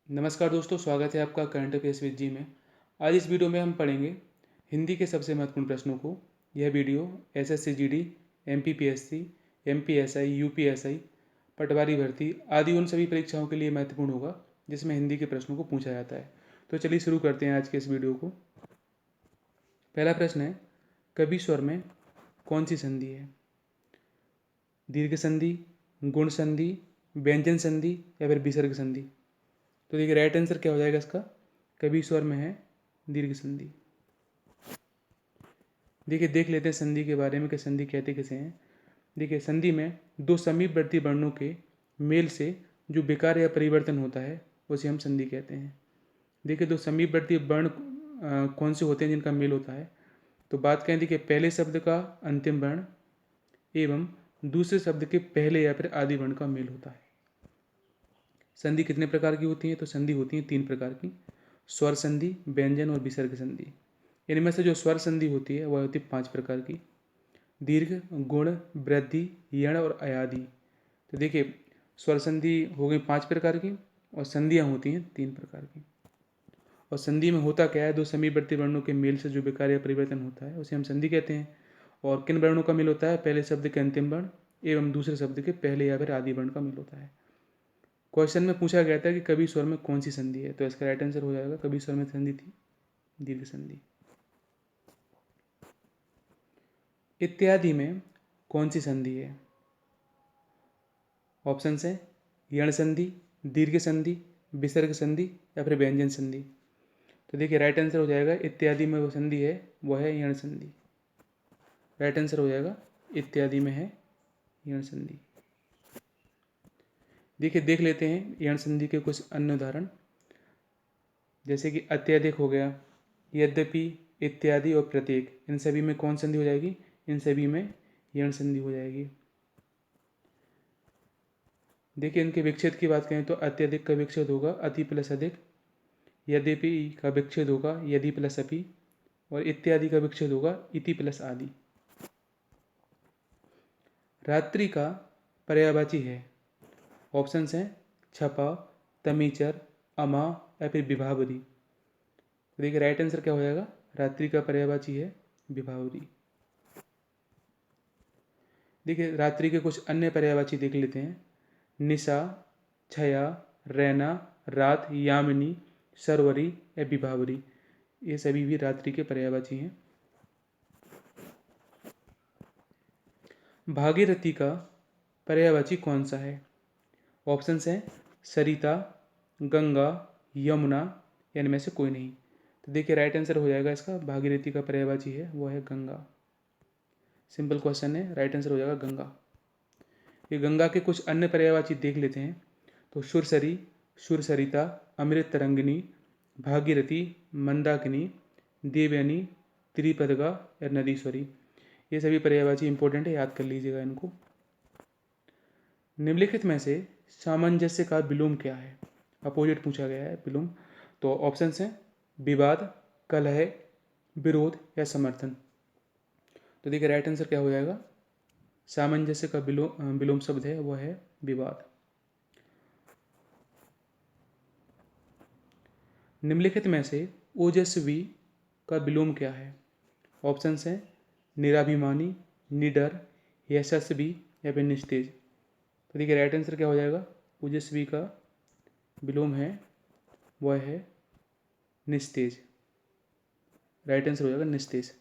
नमस्कार दोस्तों, स्वागत है आपका करंट अफेयर्स विद जी में। आज इस वीडियो में हम पढ़ेंगे हिंदी के सबसे महत्वपूर्ण प्रश्नों को। यह video SSC GD, MPPSC, MPSI, UPSI, पटवारी भर्ती आदि उन सभी परीक्षाओं के लिए महत्वपूर्ण होगा जिसमें हिंदी के प्रश्नों को पूछा जाता है। तो चलिए शुरू करते हैं आज के इस वीडियो को। पहला प्रश्न है, कवि स्वर में कौन सी संधि है? दीर्घ संधि, गुण संधि, व्यंजन संधि या फिर विसर्ग संधि? तो देखिए राइट आंसर क्या हो जाएगा इसका, कवि स्वर में है दीर्घ संधि। देखिए देख लेते हैं संधि के बारे में कि संधि कहते किसे हैं। देखिए संधि में दो समीपवर्ती वर्णों के मेल से जो विकार या परिवर्तन होता है उसे हम संधि कहते हैं। देखिए दो समीपवर्ती वर्ण कौन से होते हैं जिनका मेल होता है? तो बात करें देखिए पहले शब्द का अंतिम वर्ण एवं दूसरे शब्द के पहले या फिर आदि वर्ण का मेल होता है। संधि कितने प्रकार की होती है? तो संधि होती है तीन प्रकार की, स्वर संधि, व्यंजन और विसर्ग संधि। इनमें से जो स्वर संधि होती है वह होती है 5 प्रकार की, दीर्घ, गुण, वृद्धि, यण और अयादि। तो देखिए स्वर संधि हो गई 5 प्रकार की और संधियाँ होती हैं 3 प्रकार की। और संधि में होता क्या है, दो समीपवर्ती वर्णों के मेल से जो विकार या परिवर्तन होता है उसे हम संधि कहते हैं। और किन वर्णों का मेल होता है? पहले शब्द के अंतिम वर्ण एवं दूसरे शब्द के पहले या फिर आदि वर्ण का मेल होता है। क्वेश्चन में पूछा गया था कि कवि स्वर में कौन सी संधि है, तो इसका राइट आंसर हो जाएगा कवि स्वर में संधि थी दीर्घ संधि। इत्यादि में कौन सी संधि है? ऑप्शन है यण संधि, दीर्घ संधि, विसर्ग संधि या फिर व्यंजन संधि। तो देखिए राइट आंसर हो जाएगा इत्यादि में वो संधि है वो है यण संधि। राइट आंसर हो जाएगा इत्यादि में है यण संधि। देखिए देख लेते हैं यण संधि के कुछ अन्य उदाहरण, जैसे कि अत्यधिक हो गया, यद्यपि, इत्यादि और प्रत्येक। इन सभी में कौन संधि हो जाएगी? इन सभी में यण संधि हो जाएगी। देखिए इनके विच्छेद की बात करें तो अत्यधिक का विच्छेद होगा अति प्लस अधिक, यद्यपि का विच्छेद होगा यदि प्लस अपि और इत्यादि का विच्छेद होगा इति प्लस आदि। रात्रि का पर्यायवाची है। ऑप्शंस हैं छपा, तमीचर, अमा या फिर विभावरी। तो देखिए राइट आंसर क्या हो जाएगा, रात्रि का पर्यायवाची है विभावरी। देखिए रात्रि के कुछ अन्य पर्यायवाची देख लेते हैं, निशा, छया, रैना, रात, यामिनी, सरवरी या विभावरी। ये सभी भी रात्रि के पर्यायवाची हैं। भागीरथी का पर्यायवाची कौन सा है? ऑप्शंस हैं सरिता, गंगा, यमुना या इनमें से कोई नहीं। तो देखिए राइट आंसर हो जाएगा इसका, भागीरथी का पर्यायवाची है वो है गंगा। सिंपल क्वेश्चन है, राइट आंसर हो जाएगा गंगा। ये गंगा के कुछ अन्य पर्यायवाची देख लेते हैं, तो सुरसरी, सुरसरिता, अमृत तरंगिनी, भागीरथी, मंदाकिनी, देवयानी, त्रिपदगा या नदीश्वरी। ये सभी पर्यायवाची इंपॉर्टेंट है, याद कर लीजिएगा इनको। निम्नलिखित में से सामंजस्य का विलोम क्या है? अपोजिट पूछा गया है विलोम। तो ऑप्शन हैं विवाद, कलह, विरोध या समर्थन। तो देखिए राइट आंसर क्या हो जाएगा, सामंजस्य का विलोम शब्द है वह है विवाद। निम्नलिखित में से ओजस्वी का विलोम क्या है? ऑप्शंस हैं निराभिमानी, निडर, यशस्वी या फिर निस्तेज। तो देखिए राइट आंसर क्या हो जाएगा, ओजस्वी का विलोम है वह है निस्तेज। राइट आंसर हो जाएगा निस्तेज।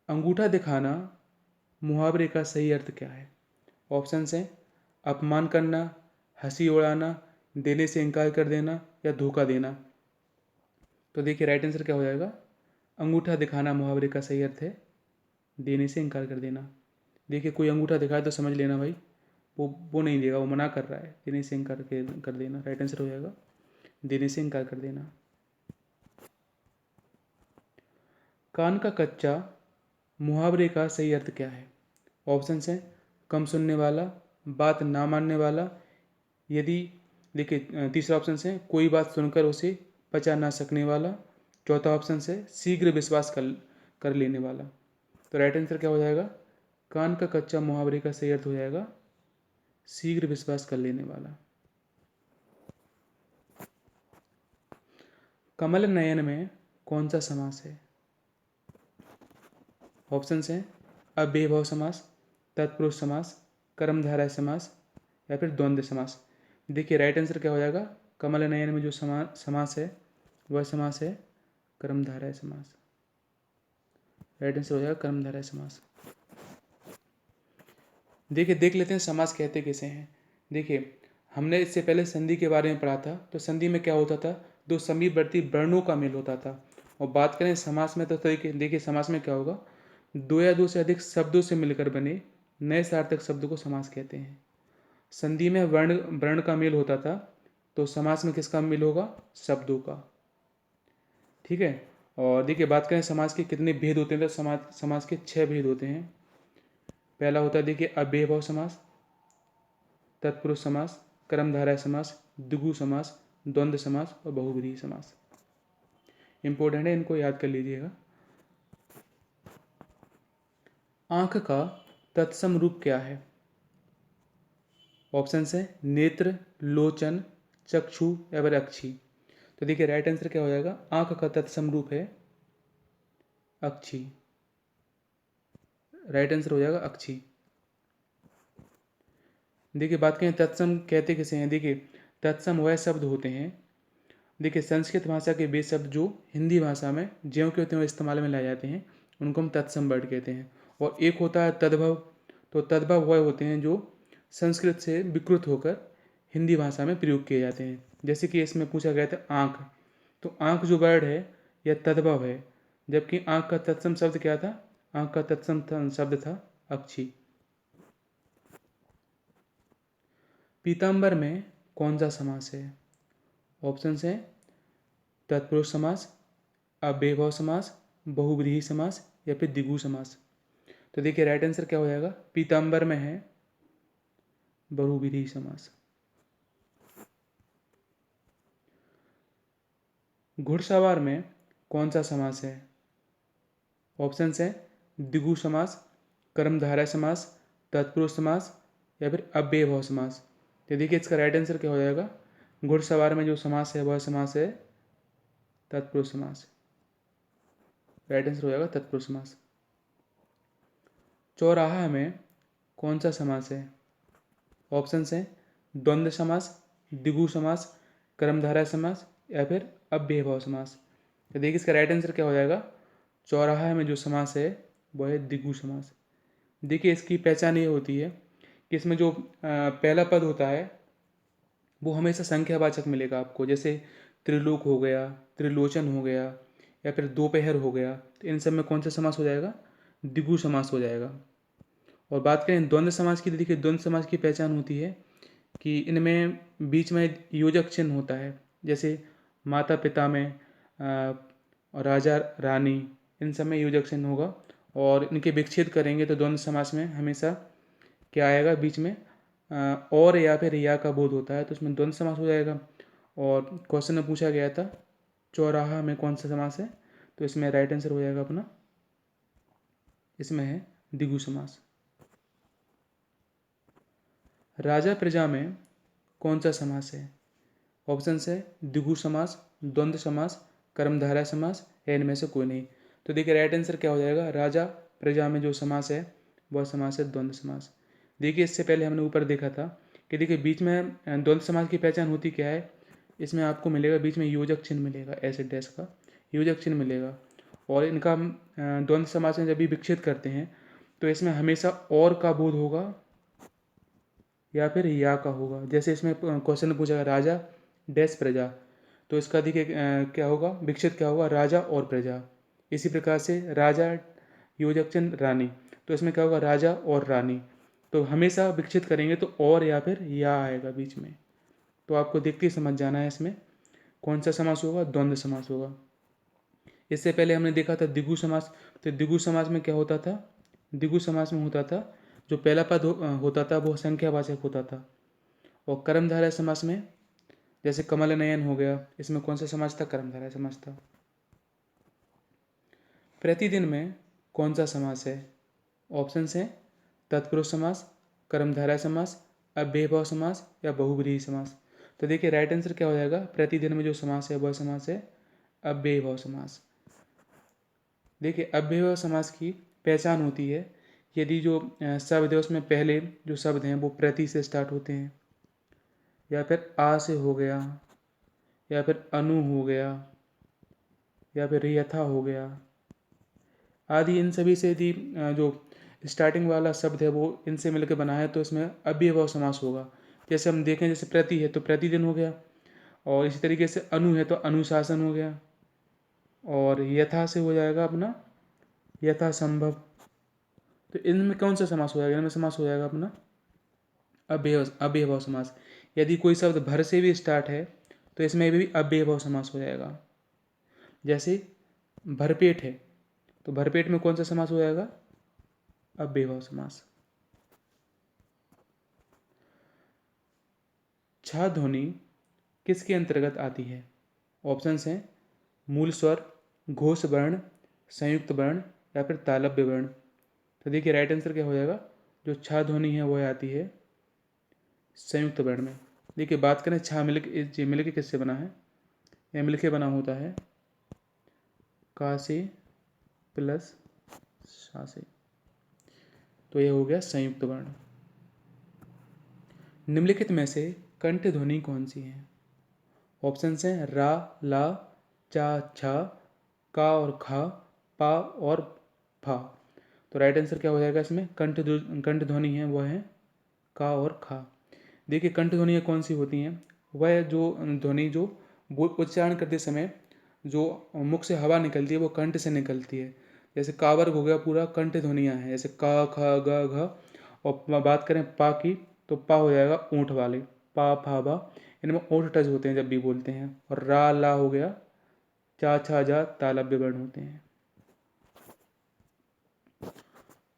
अंगूठा दिखाना मुहावरे का सही अर्थ क्या है? ऑप्शंस हैं अपमान करना, हंसी उड़ाना, देने से इनकार कर देना या धोखा देना। तो देखिए राइट आंसर क्या हो जाएगा, अंगूठा दिखाना मुहावरे का सही अर्थ है देने से इनकार कर देना। देखिए कोई अंगूठा दिखाए तो समझ लेना भाई वो नहीं देगा, वो मना कर रहा है, देने से इनकार कर देना। राइट आंसर हो जाएगा देने से इनकार कर देना। कान का कच्चा मुहावरे का सही अर्थ क्या है? ऑप्शंस हैं कम सुनने वाला, बात ना मानने वाला, यदि, देखिए तीसरा ऑप्शन है कोई बात सुनकर उसे पचा ना सकने वाला, चौथा ऑप्शन है शीघ्र विश्वास कर लेने वाला। तो राइट आंसर क्या हो जाएगा, कान का कच्चा मुहावरे का सही अर्थ हो जाएगा शीघ्र विश्वास कर लेने वाला। कमल नयन में कौन सा समास है? ऑप्शन हैं अव्ययभाव समास, तत्पुरुष समास, कर्मधारय समास या फिर द्वंद्व समास। देखिए राइट आंसर क्या हो जाएगा? कमल नयन में जो समास है वह समास है कर्मधारय समास। राइट आंसर हो जाएगा कर्मधारय समास। देखिए देख लेते हैं समास कहते कैसे हैं। देखिए हमने इससे पहले संधि के बारे में पढ़ा था, तो संधि में क्या होता था? दो समीपवर्ती वर्णों का मेल होता था। और बात करें समास में तो देखिए समास में क्या होगा? दो या दो से अधिक शब्दों से मिलकर बने नए सार्थक शब्द को समास कहते हैं। संधि में वर्ण वर्ण का मेल होता था, तो समास में किसका मेल होगा? शब्दों का। ठीक है। और देखिए बात करें समास के कितने भेद होते हैं, तो समास के 6 भेद होते हैं। पहला होता है देखिए अव्ययभाव समास, तत्पुरुष समास, कर्मधारय समास, द्विगु समास, द्वंद्व समास और बहुव्रीहि समास। इंपॉर्टेंट है, इनको याद कर लीजिएगा। आंख का तत्सम रूप क्या है? ऑप्शन है नेत्र, लोचन, चक्षु या फिर अक्षी। तो देखिए राइट आंसर क्या हो जाएगा? आंख का तत्सम रूप है अक्षी। राइट आंसर हो जाएगा अक्षी। देखिए बात करें तत्सम कहते किसे हैं। देखिए तत्सम वह शब्द होते हैं, देखिए संस्कृत भाषा के वे शब्द जो हिंदी भाषा में ज्यों के त्यों इस्तेमाल में लाए जाते हैं उनको हम तत्सम वर्ड कहते हैं। और एक होता है तद्भव, तो तद्भव वह होते हैं जो संस्कृत से विकृत होकर हिंदी भाषा में प्रयोग किए जाते हैं। जैसे कि इसमें पूछा गया था आँख, तो आँख जो वर्ड है यह तद्भव है, जबकि आँख का तत्सम शब्द क्या था? आँख का तत्सम शब्द था अक्षी। पीताम्बर में कौन सा समास है? ऑप्शन है तत्पुरुष समास, अव्ययभाव समास, बहुव्रीहि समास या फिर द्विगु समास। तो देखिए राइट आंसर क्या हो जाएगा? पीताम्बर में है बहुव्रीहि समास। घुड़सवार में कौन सा समास है? ऑप्शन है द्विगु समास, कर्मधारय समास, तत्पुरुष समास या फिर अव्ययभाव समास। तो देखिए इसका राइट आंसर क्या हो जाएगा? घुड़सवार में जो समास है वह समास है तत्पुरुष समास। राइट आंसर हो जाएगा तत्पुरुष समास। चौराहा में कौन सा समास है? ऑप्शन है द्वंद्व समास, द्विगु समास, कर्मधारय समास या फिर अव्ययभाव समास। तो देखिए इसका राइट आंसर क्या हो जाएगा? चौराहा में जो समास है वह है द्विगु समास। देखिए इसकी पहचान ये होती है कि इसमें जो पहला पद होता है वो हमेशा संख्यावाचक मिलेगा आपको। जैसे त्रिलोक हो गया, त्रिलोचन हो गया या फिर दोपहर हो गया, तो इन सब में कौन सा समास हो जाएगा? द्विगु समास हो जाएगा। और बात करें द्वंद्व समास की, तो देखिए द्वंद्व समास की पहचान होती है कि इनमें बीच में योजक चिन्ह होता है। जैसे माता पिता में और राजा रानी, इन सब में योजक चिन्ह होगा। और इनके विच्छेद करेंगे तो द्वंद्व समास में हमेशा क्या आएगा बीच में? और या फिर या का बोध होता है, तो उसमें द्वंद्व समास हो जाएगा। और क्वेश्चन में पूछा गया था चौराहा में कौन सा समास है, तो इसमें राइट आंसर हो जाएगा अपना, इसमें है द्विगु समास। राजा प्रजा में कौन सा समास है? ऑप्शन है द्विगु समास, द्वंद्व समास, कर्मधारय समास या इनमें से कोई नहीं। तो देखिए राइट आंसर क्या हो जाएगा? राजा प्रजा में जो समास है वह समास है द्वंद्व समास। देखिए इससे पहले हमने ऊपर देखा था कि देखिए बीच में द्वंद्व समास की पहचान होती क्या है? इसमें आपको मिलेगा बीच में योजक चिन्ह मिलेगा, ऐसे डैश का योजक चिन्ह मिलेगा। और इनका द्वंद्व समास में जब भी विच्छेद करते हैं तो इसमें हमेशा और का बोध होगा या फिर या का होगा। जैसे इसमें क्वेश्चन में पूछा राजा डैश प्रजा, तो इसका देखिए क्या होगा? विक्षेद क्या होगा? राजा और प्रजा। इसी प्रकार से राजा योजक चिन्ह रानी, तो इसमें क्या होगा? राजा और रानी। तो हमेशा विक्षेद करेंगे तो और या फिर या आएगा बीच में। तो आपको देखते ही समझ जाना है इसमें कौन सा समास होगा? द्वंद्व समास होगा। इससे पहले हमने देखा था द्विगु समास। तो द्विगु समास में क्या होता था? द्विगु समास में होता था जो पहला पद होता था वो संख्यावाचक होता था। और कर्मधारय समास में जैसे कमल नयन हो गया, इसमें कौन सा समास था? कर्मधारय समास था। प्रतिदिन में कौन सा समास है? ऑप्शन है तत्पुरुष समास, कर्मधारय समास, अव्ययभाव समास या बहुव्रीहि समास। तो देखिए राइट आंसर क्या हो जाएगा? प्रतिदिन में जो समास है वह समास है अव्ययीभाव समास। देखिए अव्ययीभाव समास की पहचान होती है यदि जो शब्द है उसमें पहले जो शब्द हैं वो प्रति से स्टार्ट होते हैं, या फिर आ से हो गया, या फिर अनु हो गया, या फिर यथा हो गया आदि। इन सभी से यदि जो स्टार्टिंग वाला शब्द है वो इनसे मिलकर बना है तो इसमें अव्ययीभाव समास होगा। जैसे हम देखें, जैसे प्रति है तो प्रतिदिन हो गया, और इसी तरीके से अनु है तो अनुशासन हो गया, और यथा से हो जाएगा अपना यथा संभव। तो इनमें कौन सा समास हो जाएगा? इनमें समास हो जाएगा अपना अव्ययीभाव समास। यदि कोई शब्द भर से भी स्टार्ट है तो इसमें भी अव्ययीभाव समास हो जाएगा। जैसे भरपेट है तो भरपेट में कौन सा समास हो जाएगा? अव्ययीभाव समास। छा ध्वनि किसके अंतर्गत आती है? ऑप्शंस हैं मूल स्वर, घोष वर्ण, संयुक्त वर्ण, या फिर तालव्य वर्ण। तो देखिए राइट आंसर क्या हो जाएगा? जो छा ध्वनि है वह आती है संयुक्त वर्ण में। देखिए बात करें छा मिल के किससे बना है? यह मिल के बना होता है का से प्लस शा से, तो यह हो गया संयुक्त वर्ण। निम्नलिखित में से कंठ ध्वनि कौन सी है? ऑप्शंस हैं रा, ला, चा, छा, का और खा, पा और फा। तो राइट आंसर क्या हो जाएगा इसमें? कंठ ध्वनि है वह है का और खा। देखिए कंठ ध्वनियाँ कौन सी होती हैं? वह जो ध्वनि जो उच्चारण करते समय जो मुख से हवा निकलती है वो कंठ से निकलती है। जैसे का वर्ग हो गया पूरा कंठ ध्वनियाँ हैं, जैसे का, ख, ग, घ। और बात करें पा की तो पा हो जाएगा ऊँट वाले, पा, फा, बा। इनमें ओंठ टच होते हैं जब भी बोलते हैं। और रा, ला हो गया, चा, छा, जा तालव्य वर्ण होते हैं।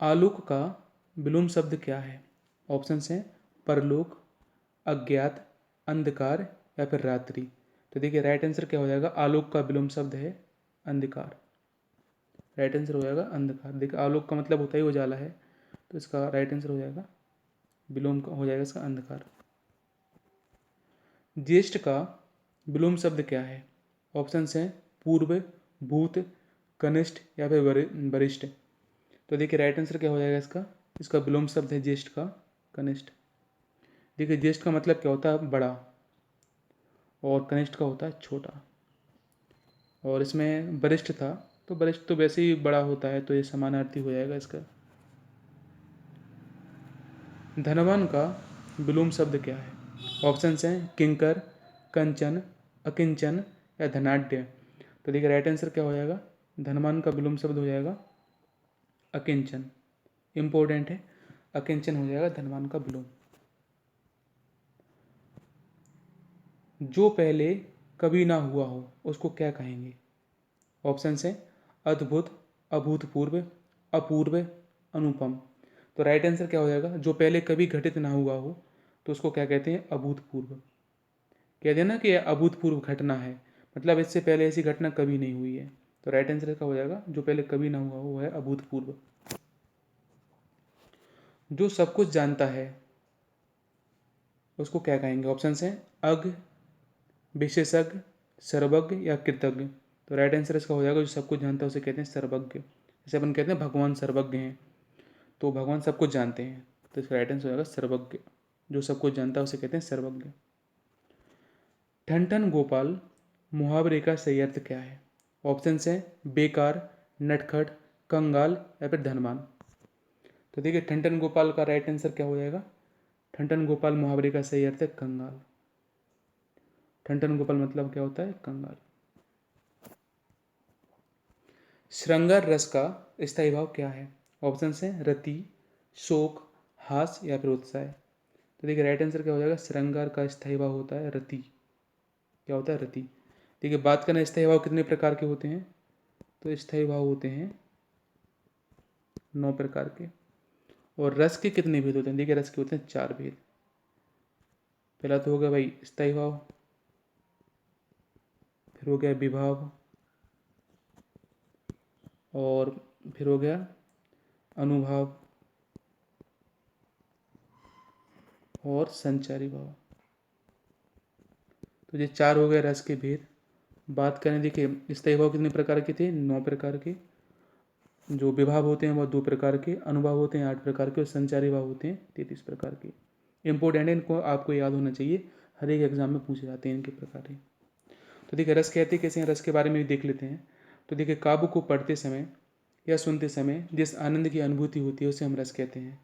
आलोक का विलोम शब्द क्या है? ऑप्शंस हैं परलोक, अज्ञात, अंधकार, या फिर रात्रि। तो देखिए राइट आंसर क्या हो जाएगा? आलोक का विलोम शब्द है अंधकार। राइट आंसर हो जाएगा अंधकार। देखिए आलोक का मतलब होता ही उजाला है, तो इसका राइट आंसर हो जाएगा विलोम का हो जाएगा इसका अंधकार। ज्येष्ठ का विलोम शब्द क्या है? ऑप्शंस हैं पूर्व, भूत, कनिष्ठ, या फिर वरिष्ठ। तो देखिए राइट आंसर क्या हो जाएगा इसका? इसका विलोम शब्द है ज्येष्ठ का कनिष्ठ। देखिए ज्येष्ठ का मतलब क्या होता है? बड़ा, और कनिष्ठ का होता है छोटा। और इसमें वरिष्ठ था तो वरिष्ठ तो वैसे ही बड़ा होता है, तो ये समानार्थी हो जाएगा इसका। धनवान का विलोम शब्द क्या है? ऑप्शंस हैं किंकर, कंचन, अकिंचन, या धनाढ्य। तो देखिए राइट आंसर क्या हो जाएगा? धनवान का विलोम शब्द हो जाएगा अकिंचन। इंपॉर्टेंट है, अकिंचन हो जाएगा धनवान का विलोम। जो पहले कभी ना हुआ हो उसको क्या कहेंगे? ऑप्शंस हैं अद्भुत, अभूतपूर्व, अपूर्व, अनुपम। तो राइट आंसर क्या हो जाएगा? जो पहले कभी घटित ना हुआ हो तो उसको क्या कहते हैं? अभूतपूर्व। कहते हैं ना कि यह अभूतपूर्व घटना है, मतलब इससे पहले ऐसी घटना कभी नहीं हुई है। तो राइट आंसर क्या हो जाएगा? जो पहले कभी ना हुआ हो वह है अभूतपूर्व। जो सब कुछ जानता है उसको क्या कहेंगे? ऑप्शंस हैं अज्ञ, विशेषज्ञ, सर्वज्ञ, या कृतज्ञ। तो राइट आंसर इसका हो जाएगा जो सब कुछ जानता है उसे कहते हैं सर्वज्ञ। जैसे अपन कहते हैं भगवान सर्वज्ञ हैं, तो भगवान सब कुछ जानते हैं, तो इसका राइट आंसर हो जाएगा सर्वज्ञ। जो सब कुछ जानता है उसे कहते हैं सर्वज्ञ। ठन ठन गोपाल मुहावरे का सही अर्थ क्या है? ऑप्शंस हैं बेकार, नटखट, कंगाल, या फिर धनवान। तो देखिए ठन ठन गोपाल का राइट आंसर क्या हो जाएगा? ठन ठन गोपाल मुहावरे का सही अर्थ है कंगाल। ठन ठन गोपाल मतलब क्या होता है? कंगाल। श्रृंगार रस का स्थायी भाव क्या है? ऑप्शंस हैं रति, शोक, हास, या फिर उत्साह। तो देखिए राइट आंसर क्या हो जाएगा? श्रृंगार का स्थायी भाव होता है रति। क्या होता है? रति। देखिए बात करें स्थायी भाव कितने प्रकार के होते हैं, तो स्थायी भाव होते हैं 9 प्रकार के। और रस के कितने भेद होते हैं? देखिए रस के होते हैं 4 भेद। पहला तो हो गया भाई स्थायी भाव, फिर हो गया विभाव, और फिर हो गया अनुभाव, और संचारी भाव। तो ये 4 हो गए रस के भेद। बात करें, देखिए स्थायी भाव कितने प्रकार के थे, 9 प्रकार के। जो विभाव होते हैं वो 2 प्रकार के, अनुभाव होते हैं 8 प्रकार के, और संचारी भाव होते हैं 33 प्रकार के। इंपॉर्टेंट है, इनको आपको याद होना चाहिए, हर एक एग्जाम में पूछे जाते हैं इनके प्रकार ही। तो देखिए रस कहते कैसे हैं, रस के बारे में भी देख लेते हैं। तो देखिए काव्य को पढ़ते समय या सुनते समय जिस आनंद की अनुभूति होती है उसे हम रस कहते हैं।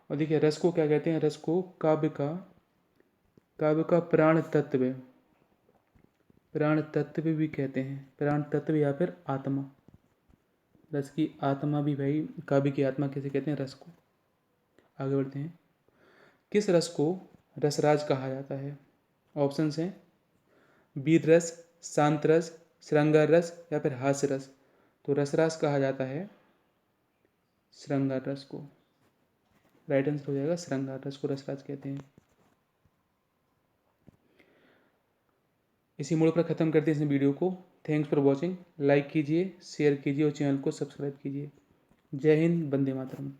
और देखिए रस को क्या कहते हैं, रस को काव्य का प्राण तत्व भी कहते हैं, प्राण तत्व या फिर आत्मा। रस की आत्मा भी भाई, काव्य की आत्मा कैसे कहते हैं रस को। आगे बढ़ते हैं। किस रस को रसराज कहा जाता है? ऑप्शंस हैं वीर रस, शांत रस, श्रृंगार रस या फिर हास्य रस। तो रसराज कहा जाता है श्रृंगार रस को। राइट आंसर हो जाएगा श्रृंगार रस को रसराज कहते हैं। इसी मोड़ पर ख़त्म करते हैं इस वीडियो को। Thanks for watching. लाइक कीजिए, शेयर कीजिए और चैनल को सब्सक्राइब कीजिए। जय हिंद, वंदे मातरम।